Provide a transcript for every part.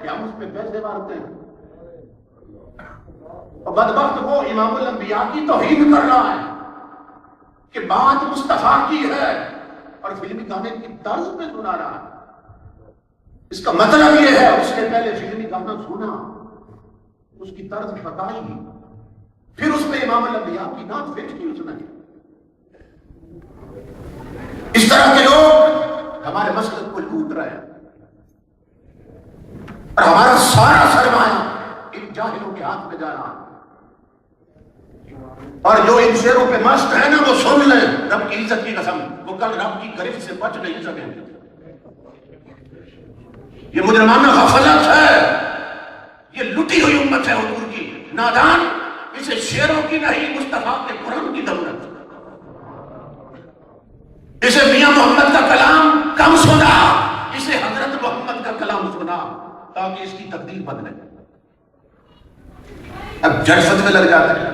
کہ ہم اس پہ پیسے مارتے ہیں. اور بدبخت وہ امام الانبیاء کی توہین کر رہا ہے کہ بات مصطفیٰ کی ہے اور فلمی گانے کی طرز پہ سنا رہا ہے. اس کا مطلب یہ ہے اس نے پہلے فلمی گانا سنا، اس کی طرز بتائی، پھر اس میں امام الانبیاء کی نعت پیش کی اس نے. اس طرح کے لوگ ہمارے مسلک کو لوٹ رہے ہیں اور ہمارا سارا سرمایہ ان جاہلوں کے ہاتھ میں جا رہا ہے. اور جو ان شیروں پہ مست ہے نا وہ سن لیں رب کی عزت کی قسم، وہ کل رب کی گرفت سے بچ نہیں سکیں گے. یہ مجرمانہ غفلت ہے، یہ لٹی ہوئی امت ہے حضور کی، نادان. اسے شیروں کی نہیں مصطفیٰ کے قرآن کی ضرورت. اسے میاں محمد کا کلام کم سنا، اسے حضرت محمد کا کلام سنا تاکہ اس کی تقدیر بدلے. اب جڑ فتوے لگ جاتے ہیں.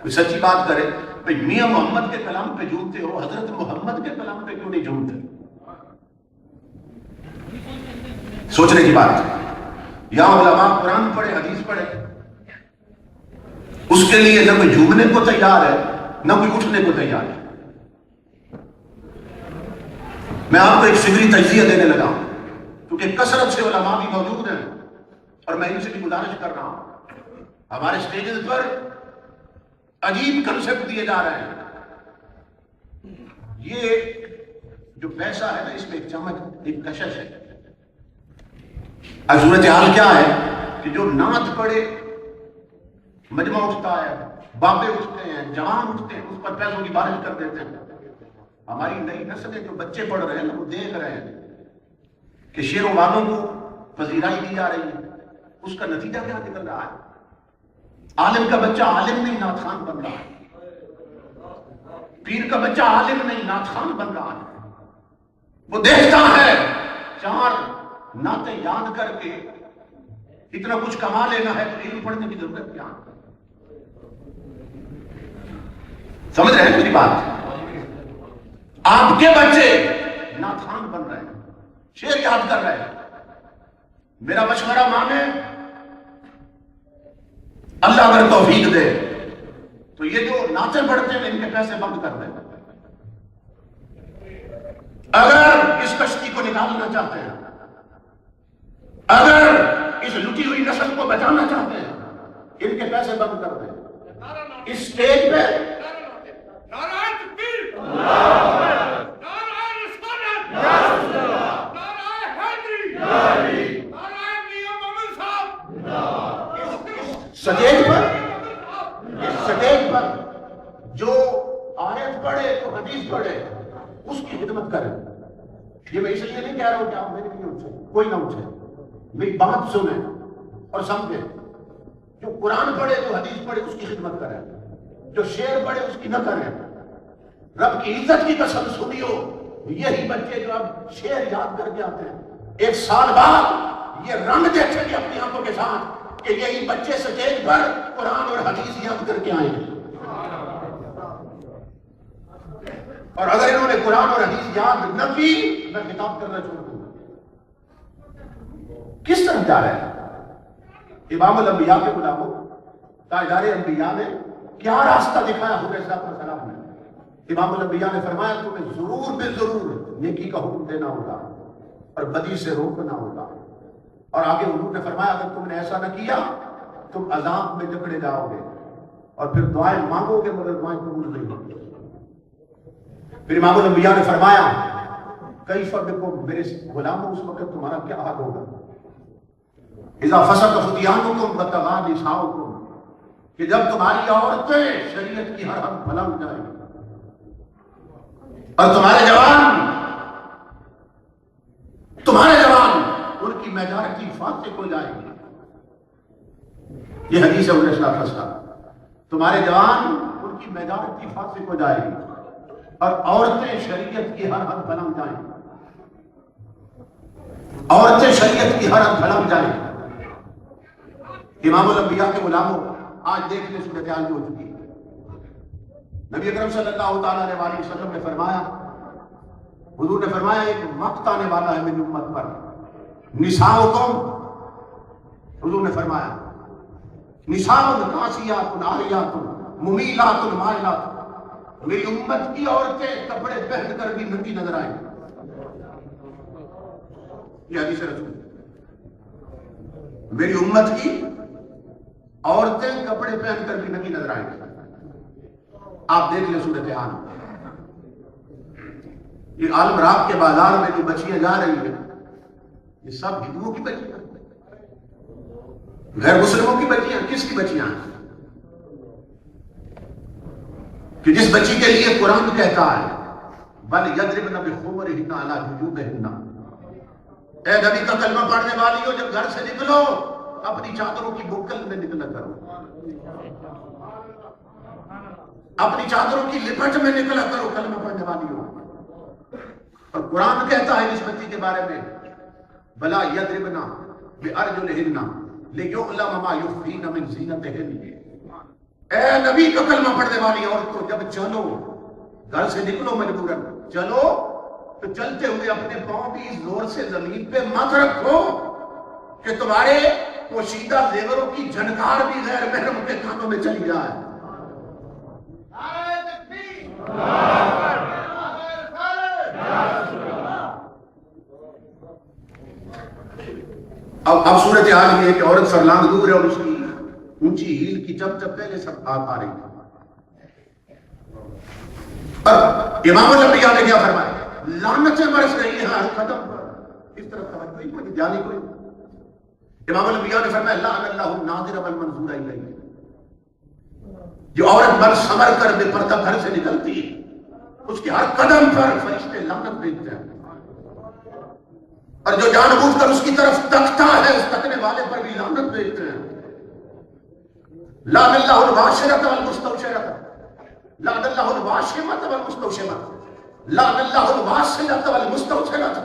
کوئی سچی بات کرے بھئی میاں محمد کے کلام پہ جھومتے ہو، حضرت محمد کے کلام پہ کیوں نہیں جھومتے؟ سوچنے کی بات ہے. یا علماء قرآن پڑھے، حدیث پڑھے، اس کے لیے نہ کوئی جھومنے کو تیار ہے نہ کوئی اٹھنے کو تیار ہے. میں آپ کو ایک فکری تجزیہ دینے لگا ہوں کیونکہ کثرت سے علماء بھی موجود ہیں اور میں ان سے بھی گزارش کر رہا ہوں. ہمارے سٹیجز پر عجیب کنسپٹ دیے جا رہے ہیں. یہ جو پیسہ ہے نا اس میں ایک چمک، ایک کشش ہے. اب صورتحال کیا ہے کہ جو نعت پڑھے مجمع اٹھتا ہے، بابے اٹھتے ہیں، جوان اٹھتے ہیں، اس پر پیسوں کی بارش کر دیتے ہیں. ہماری نئی نسلیں جو بچے پڑھ رہے ہیں وہ دیکھ رہے ہیں کہ شیروں والوں کو پذیرائی دی جا رہی ہے. اس کا نتیجہ کیا نکل رہا ہے؟ عالم کا بچہ عالم نہیں نعت خوان بن رہا ہے، پیر کا بچہ عالم نہیں نعت خوان بن رہا ہے. وہ دیکھتا ہے 4 نعتیں یاد کر کے اتنا کچھ کما لینا ہے تو علم پڑھنے کی ضرورت کیا ہے؟ سمجھ رہے ہیں میری بات؟ آپ کے بچے نعت خوان بن رہے ہیں، شعر یاد کر رہے ہیں. میرا مشورہ مانے، اللہ اگر توفیق دے تو یہ جو نعتیں پڑھتے ہیں ان کے پیسے بند کر دیں. اگر اس کشتی کو نکالنا چاہتے ہیں، اگر اس لٹی ہوئی نسل کو بچانا چاہتے ہیں، ان کے پیسے بند کر دیں. اس سٹیج پہ سٹیج پر جو آیت پڑھے تو حدیث پڑھے اس کی خدمت کریں. یہ میں اس لیے نہیں کہہ رہا ہوں کہ آپ میرے لیے اٹھے، کوئی نہ اٹھے، میری بات سنیں اور سمجھیں. جو قرآن پڑھے تو حدیث پڑھے اس کی خدمت کریں، جو شعر پڑھے اس کی نہ کریں. رب کی عزت کی قسم سنیو، یہی بچے جو اب شعر یاد کر کے آتے ہیں 1 سال بعد یہ رنگ دیکھیں گے اپنی آنکھوں کے ساتھ کہ یہی بچے سٹیج پر قرآن اور حدیث یاد کر کے آئے ہیں. اور اگر انہوں نے قرآن اور حدیث یاد نہ کی میں کتاب کرنا چھوڑ دوں. کس طرح جا رہے ہیں؟ امام الانبیاء کے غلاموں، تاجدار انبیاء نے کیا راستہ دکھایا حضور صلی اللہ علیہ وسلم نے؟ امام الانبیاء نے فرمایا تمہیں ضرور بے ضرور نیکی کا حکم دینا ہوگا اور بدی سے روکنا ہوگا. اور آگے حضور نے فرمایا اگر تم نے ایسا نہ کیا تم عذاب میں جکڑے جاؤ گے اور پھر دعائیں مانگو گے مگر دعائیں قبول نہیں ہوں گی. پھر امام الانبیاء نے فرمایا کیف بکم، میرے غلاموں اس وقت تمہارا کیا حال ہوگا؟ اذا فسق فتیانکم وطغى نساؤکم، کہ جب تمہاری عورتیں شریعت کی ہر حد پھلنگ جائیں اور تمہارے جوان ان کی میجارٹی فاسق ہو جائے گی. یہ حدیث ہے انہیں صلاح فسق، تمہارے جوان ان کی میجارٹی فاسق ہو جائے گی اور عورتیں شریعت کی ہر حد پھلنگ جائیں. عورتیں شریعت کی ہر حد پھلنگ جائیں. امام الانبیاء کے غلاموں آج دیکھ لیں صورتحال جو ہو چکی ہے. نبی اکرم صلی اللہ تعالیٰ علیہ وسلم نے فرمایا، حضور نے فرمایا ایک وقت آنے والا ہے میری امت پر، نساؤکم حضور نے فرمایا نساء کاسیات عاریات ممیلات مائلات، میری امت کی عورتیں کپڑے پہن کر بھی ننگی نظر آئیں. یہ حدیث رسول. میری امت کی عورتیں کپڑے پہن کر بھی ننگی نظر آئیں. آپ دیکھ لیں صورتحال. یہ عالم راگ کے بازار میں جو بچیاں جا رہی ہیں یہ سب ہندوؤں کی بچیاں، غیر مسلموں کی بچیاں. کس کی بچیاں ہیں؟ کہ جس بچی کے لیے قرآن کہتا ہے بل یضربن بخمرہن علی جیوبہن. اے نبی کا کلمہ پڑھنے والی ہو، جب گھر سے نکلو اپنی چادروں کی بکل میں نکلا کرو، اپنی چادروں کی لپٹ میں نکلا کرو کلمہ پڑھنے والی ہو. اور قرآن کہتا ہے اس بچی کے بارے میں بلا یضربن بارجلہن لیعلم ما یخفین من زینتہن. اے نبی کا کلمہ پڑھنے والی عورتوں، جب چلو گھر سے نکلو مجبوراً چلو تو چلتے ہوئے اپنے پاؤں بھی اس زور سے زمین پہ مت رکھو کہ تمہارے پوشیدہ زیوروں کی جھنکار بھی غیر محرم کے کانوں میں چلی جائے. اب صورت حال یہ ہے کہ عورت سرلانگ دور ہے اور اس کی اونچی ہیل کی چپ چپ پہلے سب آ رہی تھی. پر امام الانبیاء نے کیا فرمایا؟ لعنتیں برس رہی ہیں ہر قدم پر. اس طرف توجہ ہی کوئی دھیان ہی کوئی. امام الانبیاء نے فرمایا لعن اللہ الناظر والمنظور الیہ. جو عورت بر صبر کر بے پردہ گھر سے نکلتی ہے اس کے ہر قدم پر فرشتے لعنت بھیجتے ہیں، اور جو جان بوجھ کر اس کی طرف تکتا ہے اس تکنے والے پر بھی لعنت بھیجتے ہیں. لعن اللہ الواشرۃ والمستوشرۃ، لعن اللہ الواشمۃ والمستوشمۃ، لعن اللہ الواصلۃ والمستوصلۃ.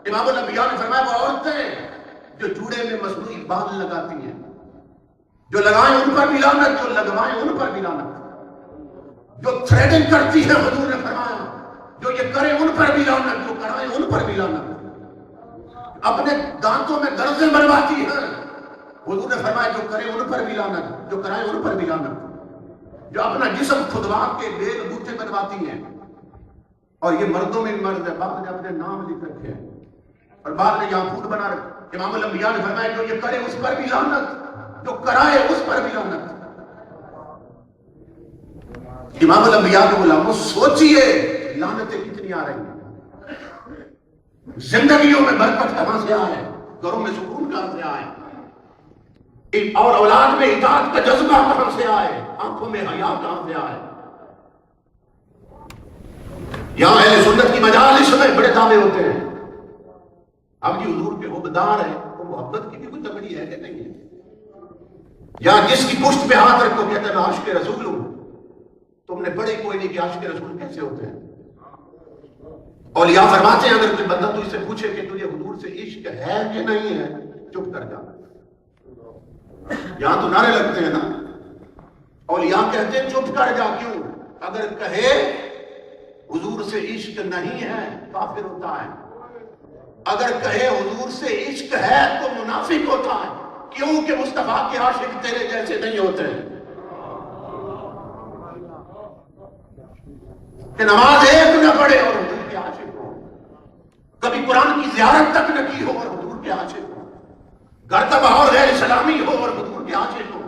امام الانبیاء نے فرمایا وہ عورتیں جو جوڑے میں مصنوعی بال لگاتی ہیں، جو لگائیں ان پر بھی لعنت، جو لگوائیں ان پر بھی لعنت. جو تھریڈنگ کرتی ہے حضور نے فرمایا جو یہ کرے ان پر بھی لعنت، جو کرائیں ان پر بھی لعنت. اپنے دانتوں میں گرزیں بنواتی ہیں، حضور نے فرمایا جو کرے ان پر بھی لعنت، جو کرائیں ان پر بھی لعنت. جو اپنا جسم کھدوا کے بیل بوٹے بنواتی ہیں، اور یہ مردوں میں مرد ہے، بعض نے اپنے نام لکھ رکھے ہیں اور بعض نے یاقوت بنا رکھے. امام الانبیاء نے فرمایا جو یہ کرے اس پر بھی لعنت، جو کرائے اس پر بھی لعنت. امام الانبیاء کے غلاموں سوچئے لعنتیں کتنی آ رہی ہیں. زندگیوں میں برکت کہاں سے آئے، گھروں میں سکون کہاں سے آئے، اور اولاد میں اطاعت کا جذبہ کہاں سے آئے، آنکھوں میں حیا کہاں سے آئے. یہاں اہل سنت کی مجالس میں بڑے دعوے ہوتے ہیں اب جی حضور کے حبدار ہیں، تو محبت کی بھی کوئی تگڑی ہے کہ نہیں ہے. یا جس کی پشت پہ ہاتھ رکھو کہتے ہیں میں عاشق رسول ہوں. تم نے پڑھے کوئی نہیں کہ عاشق رسول کیسے ہوتے ہیں. اولیاء فرماتے ہیں اگر کوئی بندہ تو اس سے پوچھے کہ تجھے حضور سے عشق ہے کہ نہیں ہے، چپ کر جا. یہاں تو نعرے لگتے ہیں نا. اولیاء کہتے ہیں چپ کر جا. کیوں؟ اگر کہے حضور سے عشق نہیں ہے کافر ہوتا ہے، اگر کہے حضور سے عشق ہے تو منافق ہوتا ہے. کیوں کہ مصطفیٰ کے عاشق تیرے جیسے نہیں ہوتے ہیں کہ نماز ایک نہ پڑھے اور حضور کے عاشق ہو، کبھی قرآن کی زیارت تک نہ کی ہو اور حضور کے عاشق ہو، گھر تباہ اور غیر اسلامی ہو اور حضور کے عاشق ہو،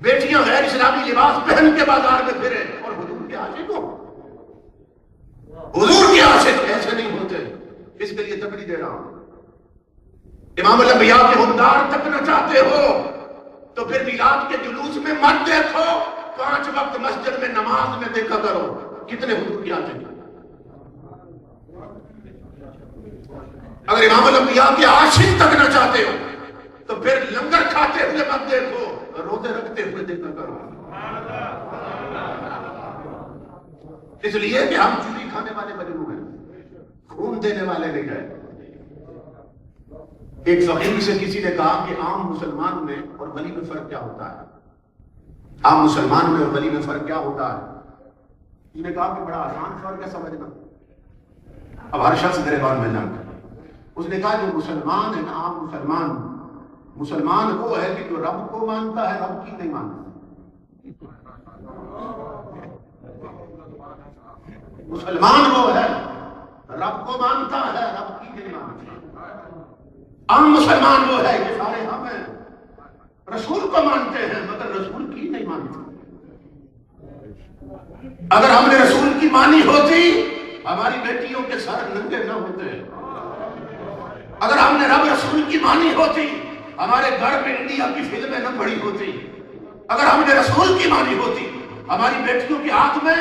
بیٹیاں غیر اسلامی لباس پہن کے بازار میں پھرے اور حضور کے عاشق ہو. حضور کے عاشق ایسے نہیں ہوتے. اس کے لیے تکڑی دے رہا ہوں. امام الانبیاء کے حبدار تکنا چاہتے ہو تو پھر میلاد کے جلوس میں مت دیکھو، 5 وقت مسجد میں نماز میں دیکھا کرو کتنے حضور کے عاشق ہیں. اگر امام الانبیاء کے عاشق تکنا چاہتے ہو تو پھر لنگر کھاتے ہوئے مت دیکھو، روزے رکھتے ہوئے دیکھا کرو. اس لیے کہ ہم چوری کھانے والے مجنون ہیں، خون دینے والے نہیں ہیں. ایک فقیر سے کسی نے کہا کہ عام مسلمان میں اور ولی میں فرق کیا ہوتا ہے. عام مسلمان میں اور ولی میں فرق کیا ہوتا ہے؟ اس نے کہا کہ بڑا آسان فرق ہے سمجھنا. اب ہر شخص گریبان میں جانتا ہے. اس نے کہا جو مسلمان ہے نا، عام مسلمان، مسلمان وہ ہے کہ جو رب کو مانتا ہے، رب کی نہیں مانتا۔ مسلمان وہ ہے رب کو مانتا ہے، رب کی نہیں مانتا۔ عام مسلمان وہ ہے کہ سارے ہم ہیں، رسول کو مانتے ہیں مگر رسول کی نہیں مانتے۔ اگر ہم نے رسول کی مانی ہوتی ہماری بیٹیوں کے سر ننگے نہ ہوتے۔ اگر ہم نے رب رسول کی مانی ہوتی ہمارے گھر میں انڈیا کی فلمیں نہ پڑی ہوتی۔ اگر ہم نے رسول کی مانی ہوتی ہماری بیٹیوں کے ہاتھ میں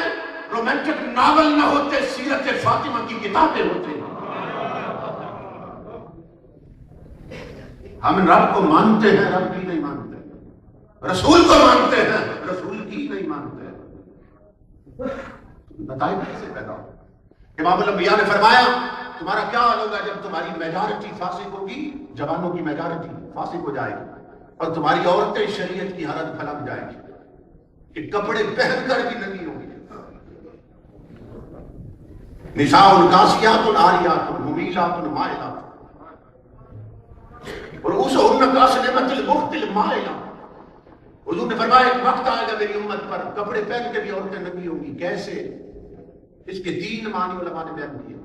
رومانٹک ناول نہ ہوتے، سیرت فاطمہ کی کتابیں ہوتے۔ ہم رب کو مانتے ہیں، رب کی نہیں مانتے۔ رسول کو مانتے ہیں، رسول کی نہیں مانتے۔ نتائج کیسے پیدا ہو؟ امام الانبیاء نے فرمایا تمہارا کیا حال ہوگا جب تمہاری میجارٹی فاسق ہوگی، جوانوں کی میجارٹی فاسق ہو جائے گی، اور تمہاری عورتیں شریعت کی حالت پھلک جائیں گی کہ کپڑے پہن کر بھی ننگی ہوگی۔ نساء کاسیات عاریات ممیلات مائلات رؤوسہن کاسنمۃ البخت المائلہ۔ حضور نے فرمایا ایک وقت آئے گا میری امت پر کپڑے پہن کے بھی عورتیں ننگی ہوں گی۔ کیسے؟ اس کے 3 معنی علماء نے بیان کیے۔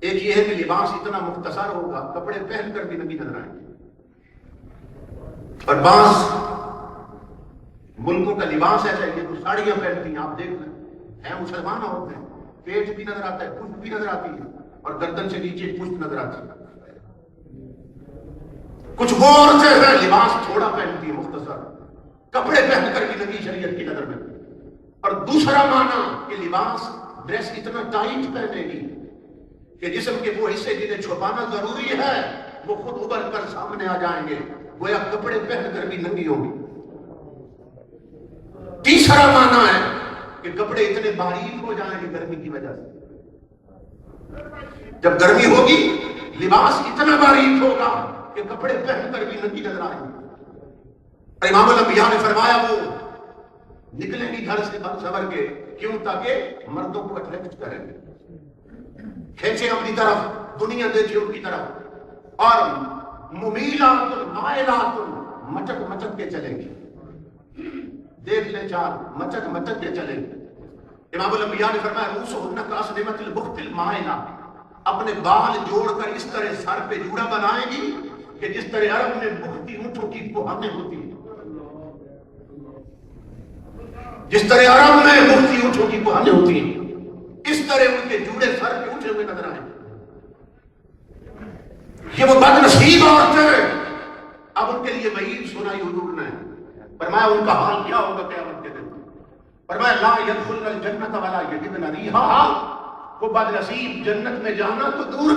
ایک یہ ہے کہ لباس اتنا مختصر ہوگا کپڑے پہن کر بھی ننگی نظر آئیں گے، اور بعض ملکوں کا لباس ایسا ہے کہ وہ ساڑیاں پہنتی ہیں، آپ دیکھ لیں ہیں مسلمان عورتیں، پیٹ بھی نظر آتا ہے، پشت بھی نظر آتی ہے، اور گردن سے نیچے پشت نظر آتی ہے۔ کچھ وہ عورتیں ہیں لباس تھوڑا پہنتی ہیں، مختصر، کپڑے پہن کر بھی ننگی شریعت کی نظر میں۔ اور دوسرا معنی کہ لباس ڈریس اتنا ٹائٹ پہنے گی کہ جسم کے وہ حصے جنہیں چھپانا ضروری ہے وہ خود ابھر کر سامنے آ جائیں گے، گویا کپڑے پہن کر بھی ننگی ہوں گی۔ تیسرا معنی ہے کہ کپڑے اتنے باریک ہو جائیں گے گرمی کی وجہ سے۔ جب گرمی ہوگی لباس اتنا باریک ہوگا کہ کپڑے پہن کر بھی ننگی نظر آئیں گے۔ امام الانبیاء نے فرمایا وہ نکلیں گی گھر سے بن سور کے، کیوں؟ تاکہ مردوں کو اٹریکٹ کریں، کھینچیں اپنی طرف، دنیا دیکھیں ان کی طرف، اور ممیلات مائلات مچک مچک کے چلیں گی۔ دیکھ لیں چال، مچک مچک کے چلیں گے۔ امام الانبیاء نے فرمایا رؤوسہن کاسنمۃ البخت المائلہ، اپنے بال جوڑ کر اس طرح سر پہ جوڑا بنائے گی کہ جس طرح عرب میں بختی اونٹوں کی کوہانیں ہوتی ہیں، جس طرح عرب میں بختی اونٹوں کی کوہانیں ہوتی ہیں، اس طرح ان کے جوڑے سر پہ اٹھے ہوئے نظر آئیں۔ یہ وہ بد نصیب عورتیں، اب ان کے لیے وعید سنائی حضور نے، فرمایا ان کا حال کیا ہوگا قیامت کے دن؟ فرمایا لا يدخلن الجنۃ ولا یجدن ریحھا، وہ بد نصیب جنت میں جانا تو دور